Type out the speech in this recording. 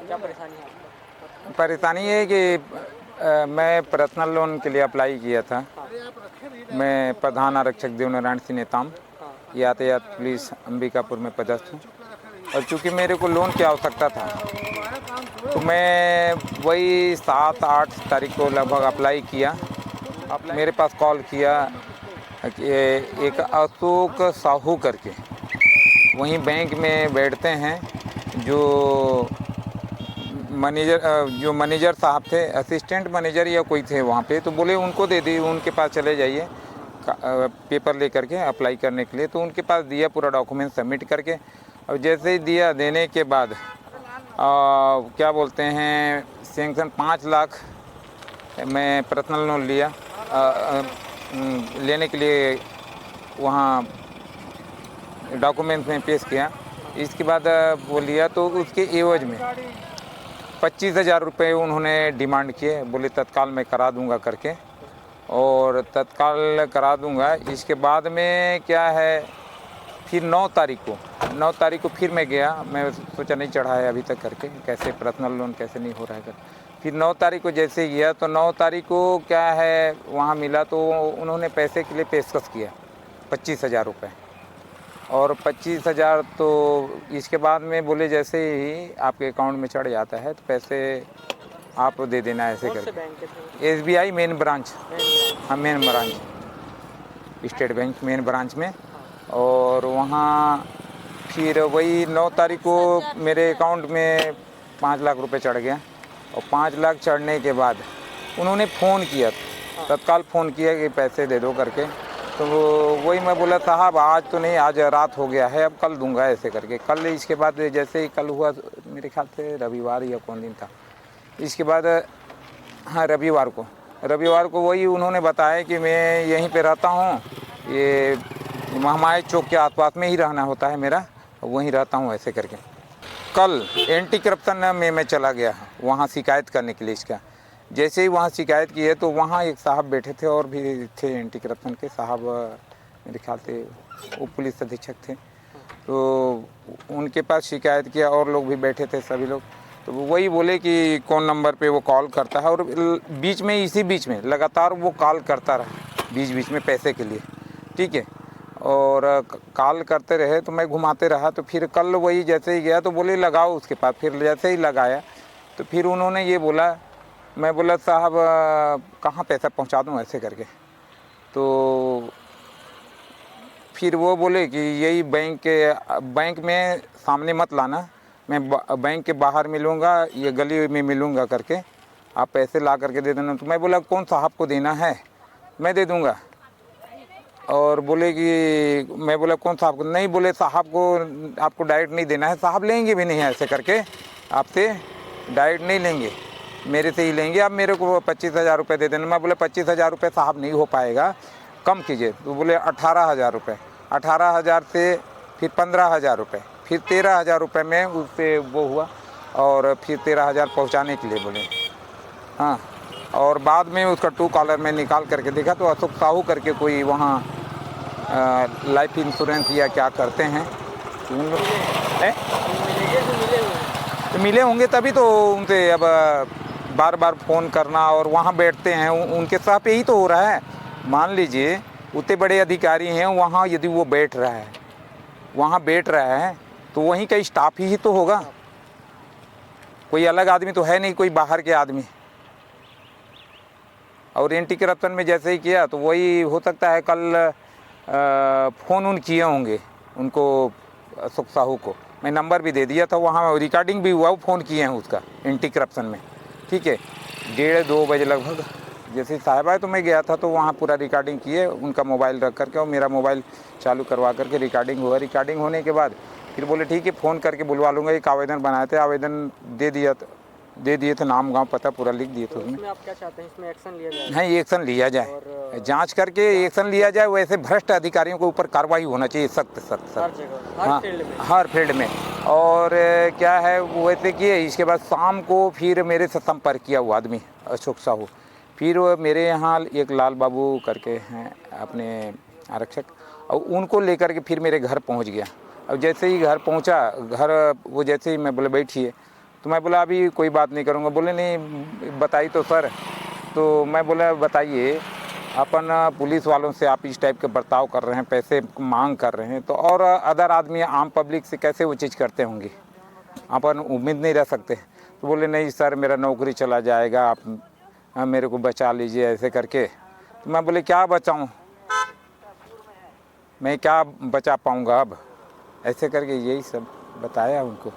क्या परेशानी है आपको? परेशानी ये है कि मैं पर्सनल लोन के लिए अप्लाई किया था। हाँ, मैं प्रधान आरक्षक देवनारायण सिंह नेताम, हाँ, यातायात पुलिस अंबिकापुर में पदस्थ हूँ। और चूँकि मेरे को लोन की आवश्यकता था, तो मैं वही 7-8 तारीख को लगभग अप्लाई किया। मेरे पास कॉल किया कि एक अशोक साहू करके वहीं बैंक में बैठते हैं, जो मैनेजर साहब थे, असिस्टेंट मैनेजर या कोई थे वहाँ पे। तो बोले उनको दे दी, उनके पास चले जाइए पेपर ले करके अप्लाई करने के लिए। तो उनके पास दिया, पूरा डॉक्यूमेंट सबमिट करके। और जैसे ही दिया, देने के बाद क्या बोलते हैं, सेंक्शन 5 लाख मैं पर्सनल लोन लिया। लेने के लिए वहाँ डॉक्यूमेंट में पेश किया। इसके बाद वो लिया, तो उसके एवज में 25,000 रुपये उन्होंने डिमांड किए। बोले तत्काल मैं करा दूंगा करके, और तत्काल करा दूंगा। इसके बाद में क्या है, फिर 9 तारीख को फिर मैं गया। मैं सोचा नहीं चढ़ा है अभी तक करके, कैसे पर्सनल लोन कैसे नहीं हो रहा है करके। फिर 9 तारीख को जैसे गया, तो 9 तारीख को क्या है, वहाँ मिला तो उन्होंने पैसे के लिए पेशकश किया 25,000 रुपये। और 25,000 तो इसके बाद में बोले जैसे ही आपके अकाउंट में चढ़ जाता है तो पैसे आप दे देना, ऐसे कौन से करके। बैंक के थे? SBI main branch, bank. हाँ main branch, state bank main branch में। हाँ, और वहाँ फिर वही 9 तारीख को मेरे अकाउंट में 5 लाख रुपए चढ़ गया। और 5 लाख चढ़ने के बाद उन्होंने फ़ोन किया, तत्काल फ़ोन किया कि पैसे दे दो करके। तो वही मैं बोला, साहब आज तो नहीं, आज रात हो गया है, अब कल दूंगा, ऐसे करके। कल, इसके बाद जैसे ही कल हुआ, मेरे ख्याल से रविवार या कौन दिन था, इसके बाद हाँ रविवार को वही उन्होंने बताया कि मैं यहीं पे रहता हूँ, ये महामाया चौक के आसपास में ही रहना होता है मेरा, वहीं रहता हूँ, ऐसे करके। कल एंटी करप्शन में मैं चला गया वहाँ शिकायत करने के लिए इसका। जैसे ही वहाँ शिकायत की है, तो वहाँ एक साहब बैठे थे, और भी थे एंटी करप्शन के साहब, मेरे ख्याल से वो पुलिस अधीक्षक थे। तो उनके पास शिकायत किया, और लोग भी बैठे थे, सभी लोग। तो वही बोले कि कौन नंबर पे वो कॉल करता है, और इसी बीच में लगातार वो कॉल करता रहा, बीच में पैसे के लिए, ठीक है। और कॉल करते रहे, तो मैं घुमाते रहा। तो फिर कल वही जैसे ही गया, तो बोले लगाओ उसके पास। फिर जैसे ही लगाया, तो फिर उन्होंने ये बोला, मैं बोला साहब कहाँ पैसा पहुँचा दूँ, ऐसे करके। तो फिर वो बोले कि यही बैंक में सामने मत लाना, मैं बैंक के बाहर मिलूँगा, ये गली में मिलूँगा करके, आप पैसे ला करके दे देना। तो मैं बोला कौन साहब को देना है, मैं दे दूँगा। और बोले कि मैं बोला कौन साहब को, नहीं, बोले साहब को आपको डायरेक्ट नहीं देना है, साहब लेंगे भी नहीं है, ऐसे करके आपसे डायरेक्ट नहीं लेंगे, मेरे से ही लेंगे, आप मेरे को 25,000 रुपये दे देना। मैं बोला 25,000 रुपये साहब नहीं हो पाएगा, कम कीजिए। तो बोले 18,000 रुपये। 18,000 से फिर 15,000 रुपये, फिर 13,000 रुपये में उससे वो हुआ, और फिर 13,000 पहुँचाने के लिए बोले। हाँ, और बाद में उसका ट्रू कॉलर में निकाल करके देखा, तो अशोक साहू करके कोई वहाँ लाइफ इंश्योरेंस या क्या करते हैं, तो उन लोग तो मिले होंगे, तभी तो उनसे अब बार बार फ़ोन करना, और वहाँ बैठते हैं उनके साथ पे ही तो हो रहा है। मान लीजिए उतने बड़े अधिकारी हैं वहाँ, यदि वो बैठ रहा है तो वहीं का स्टाफ ही तो होगा, कोई अलग आदमी तो है नहीं, कोई बाहर के आदमी। और एंटी करप्शन में जैसे ही किया, तो वही हो सकता है कल फ़ोन किए होंगे उनको, अशोक साहू को मैं नंबर भी दे दिया था, वहाँ रिकॉर्डिंग भी हुआ, वो फ़ोन किए हैं उसका एंटी करप्शन में, ठीक है। 1:30-2 बजे लगभग जैसे साहब आए, तो मैं गया था, तो वहाँ पूरा रिकॉर्डिंग किए, उनका मोबाइल रख करके, और मेरा मोबाइल चालू करवा करके रिकॉर्डिंग हुआ। रिकॉर्डिंग होने के बाद फिर बोले ठीक है, फ़ोन करके बुलवा लूँगा। एक आवेदन बनाए थे, आवेदन दे दिए थे, नाम गांव पता पूरा लिख दिए थे उसमें। इसमें आप क्या चाहते हैं, इसमें एक्शन लिया जाए? हाँ, एक्शन लिया जाए, जांच करके एक्शन लिया जाए। वैसे भ्रष्ट अधिकारियों के ऊपर कार्रवाई होना चाहिए, सख्त। हर जगह, हर हाँ, फील्ड में, हर फील्ड में। और क्या है, वैसे किए। इसके बाद शाम को फिर मेरे से संपर्क किया वो आदमी अशोक साहू। फिर वो मेरे यहाँ एक लाल बाबू करके हैं अपने आरक्षक, और उनको लेकर के फिर मेरे घर पहुँच गया। अब जैसे ही घर पहुँचा, वो जैसे ही मैं बोले बैठिए, तो मैं बोला अभी कोई बात नहीं करूँगा। बोले नहीं बताइए तो सर। तो मैं बोला बताइए, अपन पुलिस वालों से आप इस टाइप के बर्ताव कर रहे हैं, पैसे मांग कर रहे हैं, तो और अदर आदमी आम पब्लिक से कैसे वो चीज़ करते होंगे, अपन उम्मीद नहीं रह सकते। तो बोले नहीं सर मेरा नौकरी चला जाएगा, आप मेरे को बचा लीजिए ऐसे करके। तो मैं बोले क्या बचाऊं, मैं क्या बचा पाऊंगा अब, ऐसे करके यही सब बताया उनको।